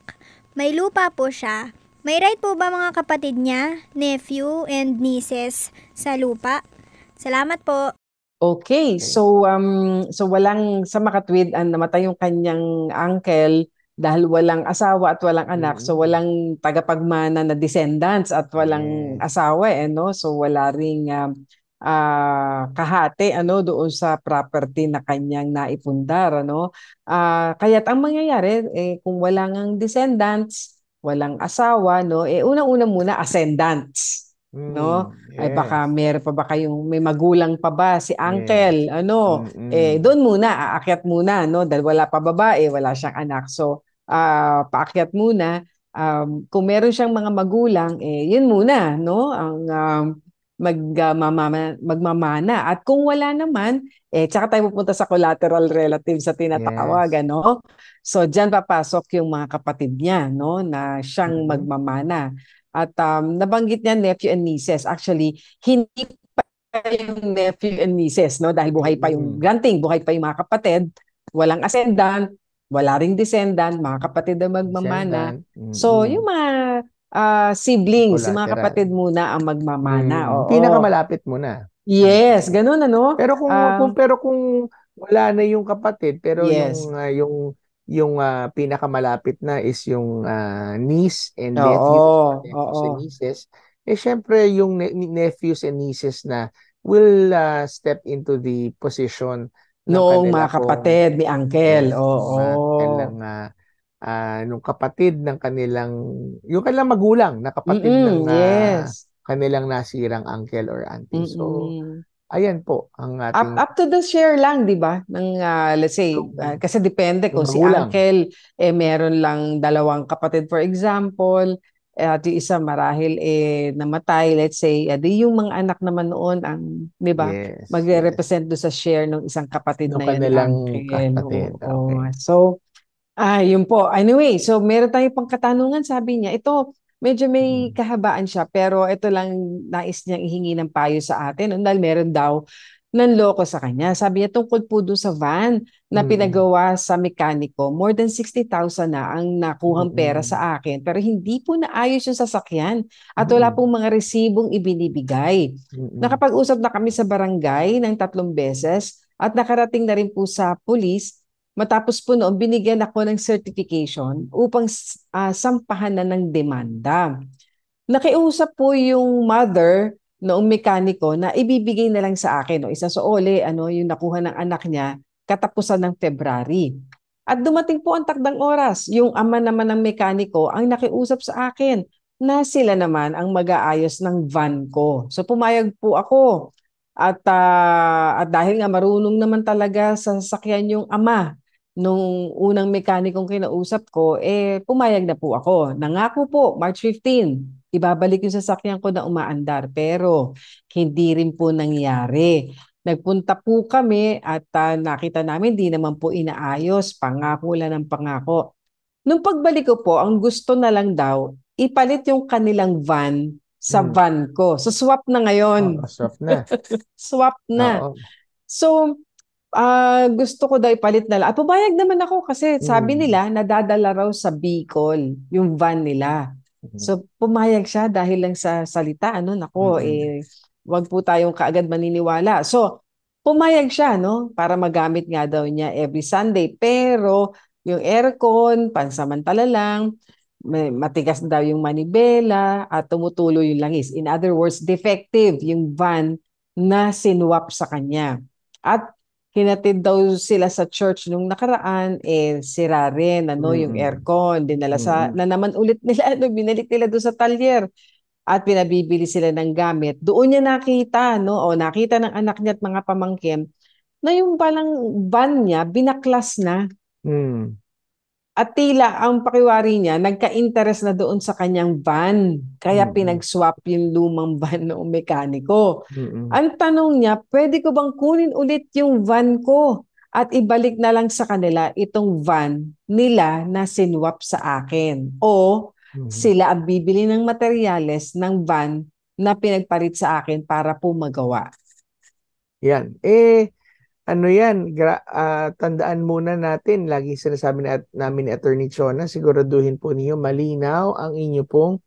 S7: May lupa po siya. May right po ba mga kapatid niya, nephew and nieces sa lupa? Salamat po.
S2: Okay, so walang sa makatwid ang namatay yung kanyang uncle dahil walang asawa at walang anak. So walang tagapagmana na descendants at walang asawa no. So wala ring kahati doon sa property na kanyang naipundar kaya't ang mangyayari kung walang descendants, walang asawa unang-una muna ascendants. No? Ay baka meron pa ba kayong may magulang pa ba si uncle doon muna aakyat muna dahil wala pa babae, wala siyang anak. So paakyat muna kung meron siyang mga magulang yun muna ang magmamana. At kung wala naman tsaka tayo pupunta sa collateral relatives sa tinatawag So diyan papasok yung mga kapatid niya na siyang magmamana. At nabanggit niya nephew and nieces. Actually, hindi pa yung nephew and nieces dahil buhay pa yung granting, buhay pa yung mga kapatid, walang ascendant, wala ring descendant, mga kapatid na magmamana. So yung mga siblings, yung mga kapatid muna ang magmamana.
S3: Pinakamalapit muna.
S2: Yes, ganun
S3: Pero kung wala na yung kapatid, pero
S2: yes.
S3: yung pinakamalapit na is yung niece and nephew, nephews and nieces, syempre yung nephews and nieces na will step into the position ng
S2: mga kapatid ni uncle.
S3: Nung kapatid ng yung kanilang magulang na kapatid ng kanilang nasirang uncle or auntie. So, ayan po ang ating
S2: up to the share lang, di ba? Ng let's say kasi depende kung si uncle meron lang 2 kapatid for example, at yung isa marahil namatay, let's say, di yung mga anak naman noon ang, di ba? Magre-represent do sa share ng isang kapatid na yun, uncle.
S3: Kapatid. Okay.
S2: So, yun po. Anyway, so meron tayong pang katanungan, sabi niya. Ito, medyo may kahabaan siya, pero ito lang nais niyang ihingi ng payo sa atin. Dahil meron daw nanloko sa kanya. Sabi niya, tungkol po doon sa van na pinagawa sa mekaniko, more than 60,000 na ang nakuhang pera sa akin. Pero hindi po naayos yung sasakyan at wala pong mga resibong ibinibigay. Nakapag-usap na kami sa barangay ng 3 beses at nakarating na rin po sa pulis. Matapos po noon, binigyan ako ng certification upang sampahan na ng demanda. Nakiusap po yung mother noong mekaniko na ibibigay na lang sa akin isa sa ole yung nakuha ng anak niya katapusan ng February. At dumating po ang takdang oras. Yung ama naman ng mekaniko ang nakiusap sa akin na sila naman ang mag-aayos ng van ko. So pumayag po ako. At dahil nga marunong naman talaga sa sasakyan yung ama nung unang mekanikong kinausap ko, pumayag na po ako. Nangako po, March 15, ibabalik yung sasakyan ko na umaandar. Pero hindi rin po nangyari. Nagpunta po kami at nakita namin di naman po inaayos. Pangako lang ng pangako. Nung pagbalik ko po, ang gusto na lang daw, ipalit yung kanilang van sa van ko. So swap na ngayon.
S3: Swap na.
S2: Swap na. So, gusto ko daw ipalit na lang. At pumayag naman ako kasi sabi nila nadadala raw sa Bicol yung van nila. So pumayag siya dahil lang sa salita wag po tayong kaagad maniniwala. So pumayag siya para magamit nga daw niya every Sunday, pero yung aircon pansamantala lang, matigas daw yung manibela at tumutulo yung langis. In other words, defective yung van na sinwap sa kanya. At hinatid daw sila sa church nung nakaraan, sira rin yung aircon, dinala na naman ulit nila, binalik nila doon sa talyer. at pinabibili sila ng gamit, doon niya nakita, no? O nakita ng anak niya at mga pamangkin na yung palang van niya, binaklas na.
S3: Hmm.
S2: At tila ang pakiwari niya, nagka-interest na doon sa kanyang van. Kaya pinag-swap yung lumang van ng mekaniko. Ang tanong niya, pwede ko bang kunin ulit yung van ko at ibalik na lang sa kanila itong van nila na sinwap sa akin? O sila ang bibili ng materyales ng van na pinagpalit sa akin para po magawa?
S3: Yan. Ano yan, tandaan muna natin, lagi sinasabi namin ni Attorney Chona, siguraduhin po niyo malinaw ang inyo pong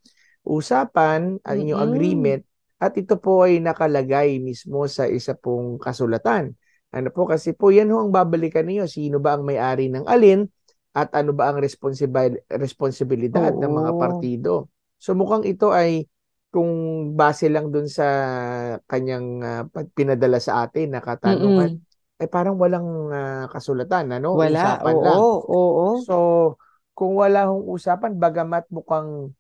S3: usapan, ang inyong agreement, at ito po ay nakalagay mismo sa isa pong kasulatan. Ano po, kasi po yan ho ang babalikan niyo, sino ba ang may-ari ng alin, at ano ba ang responsibilidad ng mga partido. So mukhang ito ay, kung base lang dun sa kanyang pinadala sa atin na katanungan, ay parang walang kasulatan, ano?
S2: Wala,
S3: Usapan lang.
S2: oo.
S3: So, kung wala hong usapan, bagamat mukhang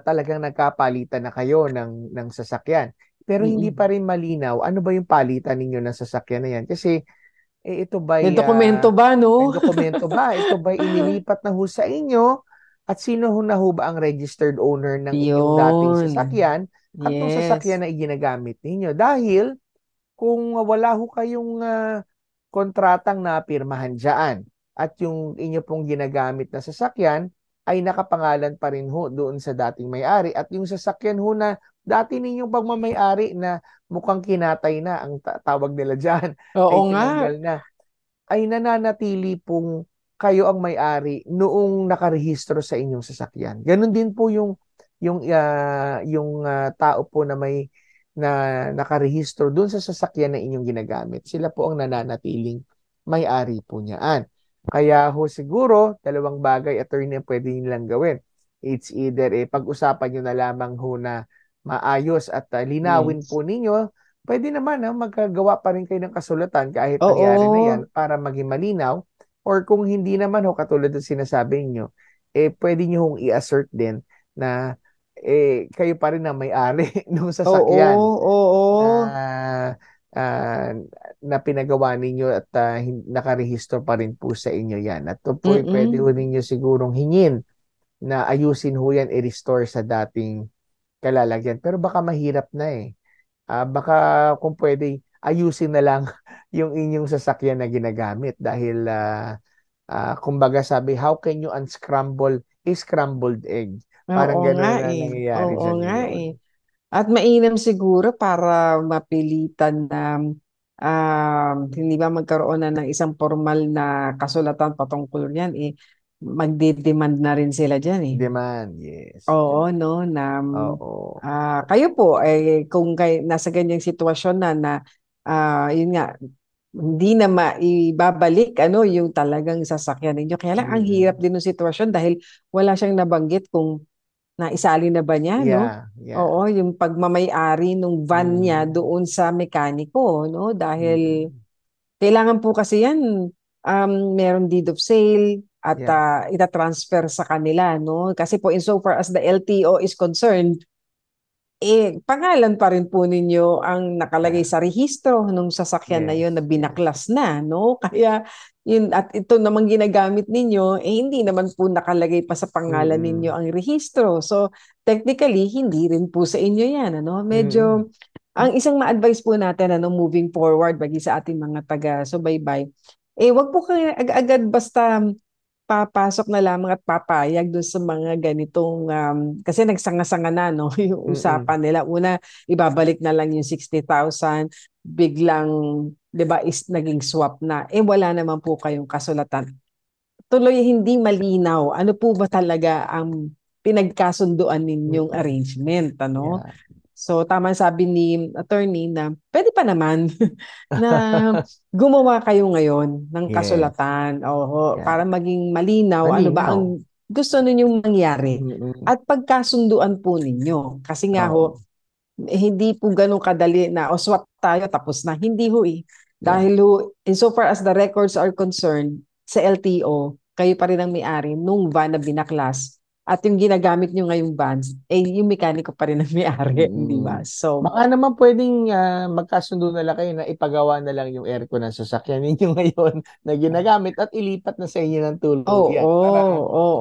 S3: talagang nagkapalitan na kayo ng sasakyan, pero hindi pa rin malinaw, ano ba yung palitan ninyo ng sasakyan na yan? Kasi, ito ba
S2: may dokumento ba, no?
S3: May dokumento ba? Ito ba inilipat na ho sa inyo? At sino ho na ho ba ang registered owner ng inyong dating sasakyan? At itong sasakyan na iginagamit ninyo? Dahil, kung wala ho kayong kontratang napirmahan dyan at yung inyo pong ginagamit na sasakyan ay nakapangalan pa rin ho doon sa dating may-ari at yung sasakyan ho na dati ninyong pagmamay-ari na mukhang kinatay na ang tawag nila dyan, ay tinanggal na, ay nananatili pong kayo ang may-ari noong nakarehistro sa inyong sasakyan. Ganon din po yung tao po na may nakarehistro doon sa sasakyan na inyong ginagamit. Sila po ang nananatiling may-ari po niyaan. Kaya ho siguro, dalawang bagay, attorney, na pwede nilang gawin. It's either pag-usapan nyo na lamang ho na maayos at linawin po ninyo. Pwede naman magagawa pa rin kayo ng kasulatan kahit nangyari na yan para maging malinaw. Or kung hindi naman ho, katulad ng sinasabi niyo, pwede nyo hong i-assert din na kayo pa rin ang may-ari ng sasakyan na pinagawa ninyo at nakarehistro pa rin po sa inyo yan. At ito po pwede ho ninyo sigurong hingin na ayusin ho yan, i-restore sa dating kalalagyan. Pero baka mahirap na baka kung pwede, ayusin na lang yung inyong sasakyan na ginagamit dahil kumbaga sabi, how can you unscramble a scrambled egg? Parang gano'n na nangyayari dyan ngayon.
S2: At mainam siguro para mapilitan na hindi ba magkaroon na ng isang formal na kasulatan patungkol yan, magdi-demand na rin sila dyan.
S3: Demand, yes.
S2: Oo, no? Kayo po, kung nasa ganyang sitwasyon na yun nga, hindi na maibabalik yung talagang sasakyan ninyo. Kaya lang, ang hirap din ng sitwasyon dahil wala siyang nabanggit kung naisali na ba niya, no? Oo, yung pagmamay-ari ng van niya doon sa mekaniko, no? Dahil kailangan po kasi yan, meron deed of sale at itatransfer sa kanila, no? Kasi po insofar as the LTO is concerned, pangalan pa rin po ninyo ang nakalagay sa rehistro ng sasakyan na yun na binaklas na, no? Kaya yun, at ito namang ginagamit ninyo, hindi naman po nakalagay pa sa pangalan ninyo ang rehistro. So, technically, hindi rin po sa inyo yan, ano? Medyo, ang isang ma-advise po natin, moving forward, bagi sa ating mga taga-subaybay, wag po kayo agad basta papasok na lamang at papayag doon sa mga ganitong kasi nagsanga-sanga na, no, yung usapan nila. Una, ibabalik na lang yung 60,000, biglang 'di ba is naging swap na. Wala naman po kayong kasulatan. Tuloy hindi malinaw ano po ba talaga ang pinagkasunduan ninyong arrangement, ano? So, tama sabi ni attorney na pwede pa naman na gumawa kayo ngayon ng kasulatan para maging malinaw ano ba ang gusto ninyong mangyari at pagkasunduan po ninyo. Kasi nga hindi po ganun kadali na swap tayo tapos na. Hindi ho Dahil insofar as the records are concerned, sa LTO, kayo pa rin ang may-ari nung van na binaklas at yung ginagamit nyo ngayong bonds, yung mekaniko pa rin ang may-ari, di ba? So,
S3: baka naman pwedeng magkasundo na lang kayo na ipagawa na lang yung aircon ng sasakyan ninyo ngayon na ginagamit at ilipat na sa inyo ng tuluyan. Para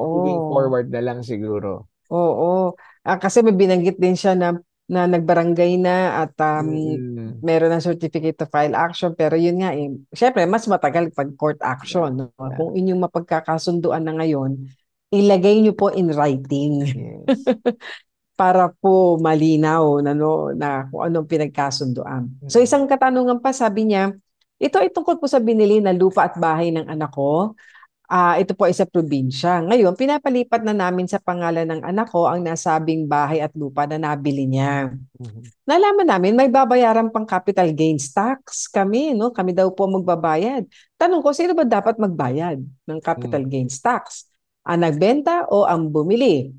S3: moving forward na lang siguro.
S2: Oo. Kasi may binanggit din siya na nagbarangay na at meron ng certificate to file action, pero yun nga syempre mas matagal pag court action. No? Kung inyong mapagkakasunduan na ngayon, ilagay nyo po in writing.
S3: Yes.
S2: Para po malinaw na kung anong pinagkasunduan. So isang katanungan pa, sabi niya, ito ay tungkol po sa binili na lupa at bahay ng anak ko. Ito po ay sa probinsya. Ngayon, pinapalipat na namin sa pangalan ng anak ko ang nasabing bahay at lupa na nabili niya. Nalaman namin may babayaran pang capital gains tax kami, no? Kami daw po magbabayad. Tanong ko, sino ba dapat magbayad ng capital gains tax? Ang nagbenta o ang bumili?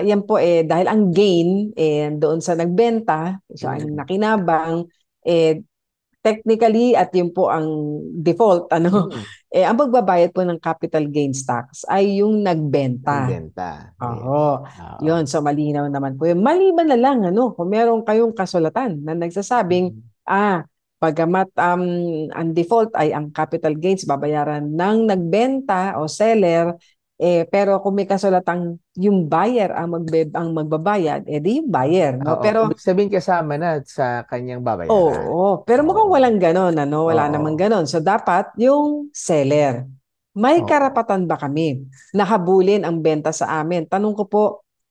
S2: Yan po dahil ang gain doon sa nagbenta, so ang nakinabang technically at yun po ang default ang magbabayad po ng capital gains tax ay yung nagbenta. Oo. Yun, so malinaw naman po yun. Maliban na lang kung meron kayong kasulatan na nagsasabing pagamat ang default ay ang capital gains babayaran ng nagbenta o seller, pero kung may kasulatang yung buyer ang magbabayad, di yung buyer. No? Pero
S3: ibig sabihin kasama na sa kanyang babayaran.
S2: Oo. Pero mukhang walang ganon. Wala namang ganon. So dapat yung seller. May karapatan ba kami na habulin ang benta sa amin? Tanong ko po,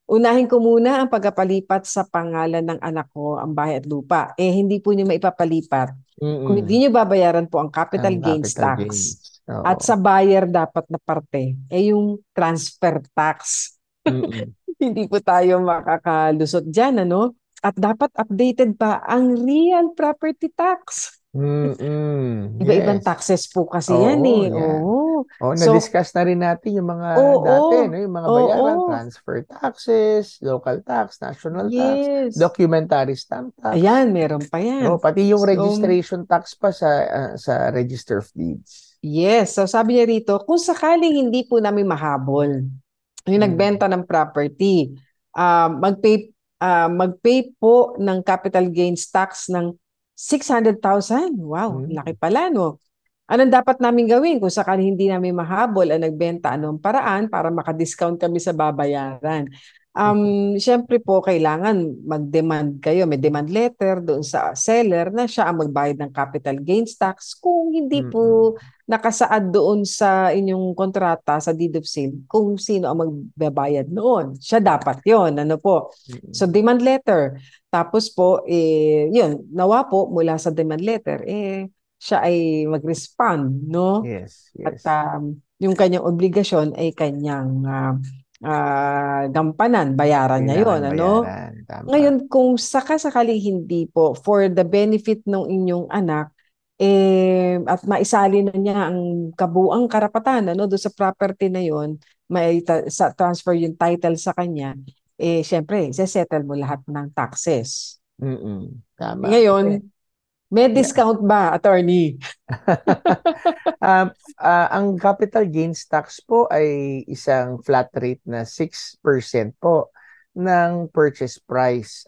S2: unahin ko muna ang pagpapalipat sa pangalan ng anak ko ang bahay at lupa. Hindi po niyo maipapalipat kung hindi niyo babayaran po ang capital gains tax. At sa buyer dapat na parte yung transfer tax. Hindi po tayo makakalusot dyan, At dapat updated pa ang real property tax. Iba-ibang taxes po kasi yan
S3: na-discuss na rin natin yung mga dati, yung mga bayaran, transfer taxes, local tax, national tax, documentary stamp tax.
S2: Ayan, meron pa yan.
S3: Pati yung registration tax pa sa Register of Deeds.
S2: Yes, so sabi niya rito, kung sakaling hindi po namin mahabol yung nagbenta ng property, mag-pay po ng capital gains tax ng 600,000. Wow, laki pala, no? Anong dapat namin gawin kung sakaling hindi namin mahabol ang nagbenta? Anong paraan para maka-discount kami sa babayaran? Siyempre po, kailangan mag-demand kayo. May demand letter doon sa seller na siya ang magbayad ng capital gains tax. Kung hindi po nakasaad doon sa inyong kontrata sa deed of sale, kung sino ang magbabayad noon, siya dapat yon. So demand letter. Tapos po, yun, nawa po mula sa demand letter, siya ay mag-respond, no?
S3: Yes.
S2: At yung kanyang obligasyon ay kanyang gampanan, bayaran niya yun. Ngayon, kung sakasakaling hindi po, for the benefit ng inyong anak, at maisali na niya ang kabuang karapatan doon sa property na yun, sa transfer yung title sa kanya, syempre, settle mo lahat ng taxes.
S3: Tama.
S2: Ngayon, may discount ba, attorney?
S3: Ang capital gains tax po ay isang flat rate na 6% po ng purchase price.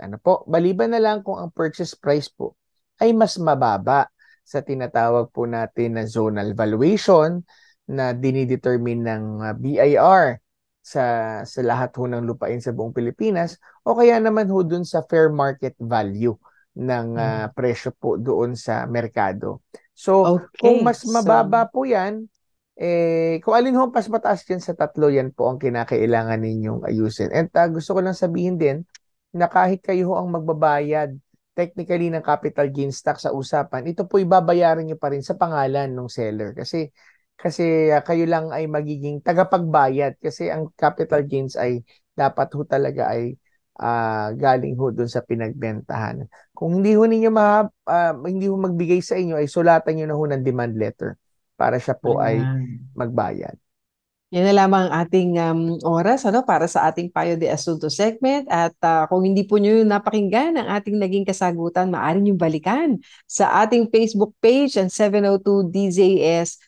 S3: Maliban na lang kung ang purchase price po ay mas mababa sa tinatawag po natin na zonal valuation na dinidetermine ng BIR sa lahat ho ng lupain sa buong Pilipinas, o kaya naman ho dun sa fair market value ng presyo po doon sa merkado. So, kung mas mababa po yan, kung alin ho mas mataas yan sa tatlo, yan po ang kinakailangan ninyong ayusin. And gusto ko lang sabihin din na kahit kayo ho ang magbabayad technically ng capital gains tax sa usapan, ito po ibabayaran nyo pa rin sa pangalan ng seller. Kasi kayo lang ay magiging tagapagbayad kasi ang capital gains ay dapat ho talaga ay galing ho dun sa pinagbentahan. Kung hindi ho ninyo hindi ho magbigay sa inyo, ay sulatan nyo na ho ng demand letter para siya po ay magbayad.
S2: Yan na lamang ang ating oras para sa ating Payo de Asunto segment. At kung hindi po nyo napakinggan ang ating naging kasagutan, maaari nyo balikan sa ating Facebook page ang 702 DZAS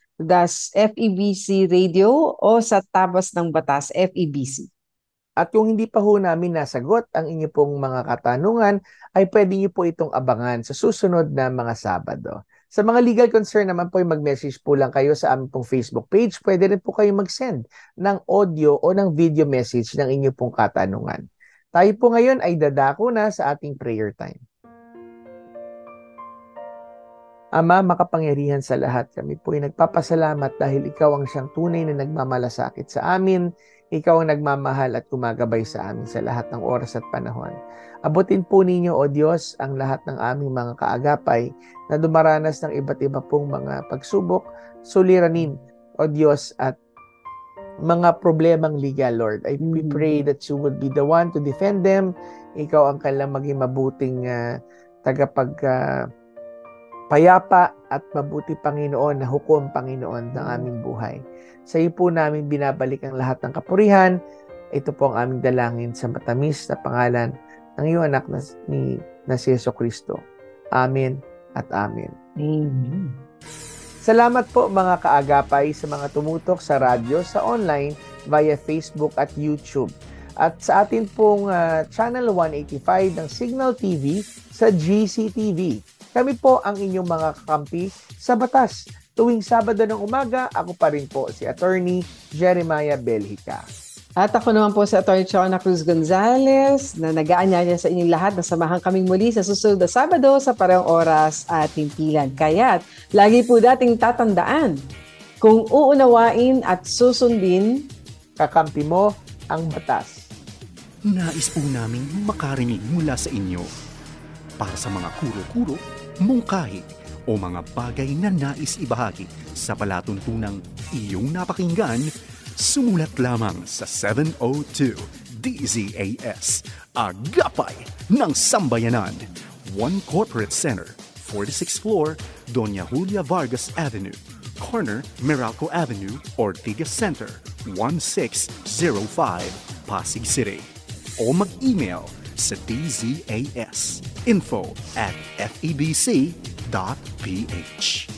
S2: FEBC Radio o sa Tabas ng Batas FEBC.
S3: At kung hindi pa ho namin nasagot ang inyo pong mga katanungan, ay pwede niyo po itong abangan sa susunod na mga Sabado. Sa mga legal concern naman po, mag-message po lang kayo sa aming pong Facebook page. Pwede rin po kayo mag-send ng audio o ng video message ng inyo pong katanungan. Tayo po ngayon ay dadako na sa ating prayer time. Ama, makapangyarihan sa lahat, kami po ay nagpapasalamat dahil ikaw ang siyang tunay na nagmamalasakit sa amin. Ikaw ang nagmamahal at gumagabay sa amin sa lahat ng oras at panahon. Abutin po ninyo, O Diyos, ang lahat ng aming mga kaagapay na dumaranas ng iba't iba pong mga pagsubok, suliranin, O Diyos, at mga problemang legal, Lord. We pray that you would be the one to defend them. Ikaw ang kanilang maging mabuting payapa at mabuti, Panginoon, na hukom, Panginoon, ng aming buhay. Sa iyo po namin binabalik ang lahat ng kapurihan. Ito po ang aming dalangin sa matamis na pangalan ng iyong anak na si Jesucristo. Amen at amen.
S2: Amen.
S3: Salamat po mga kaagapay sa mga tumutok sa radyo, sa online, via Facebook at YouTube. At sa atin pong Channel 185 ng Signal TV sa GCTV. Kami po ang inyong mga kakampi sa batas. Tuwing Sabado ng umaga, ako pa rin po si Attorney Jeremiah Belhica.
S2: At ako naman po si Attorney Chona Cruz Gonzalez na nag-aanyaya sa inyong lahat na samahan kaming muli sa susunod na Sabado sa parehong oras at himpilan. Kaya't lagi po dating tatandaan, kung uunawain at susundin,
S3: kakampi mo ang batas.
S5: Nais po namin makarinig mula sa inyo para sa mga kuro-kuro, mungkahi, o mga bagay na nais ibahagi sa palatuntunang iyong napakinggan, sumulat lamang sa 702 DZAS, Agapay ng Sambayanan, 1 Corporate Center, 46th floor, Doña Julia Vargas Avenue, corner Meralco Avenue, Ortigas Center, 1605, Pasig City. O mag-email sa DZAS info@febc.ph.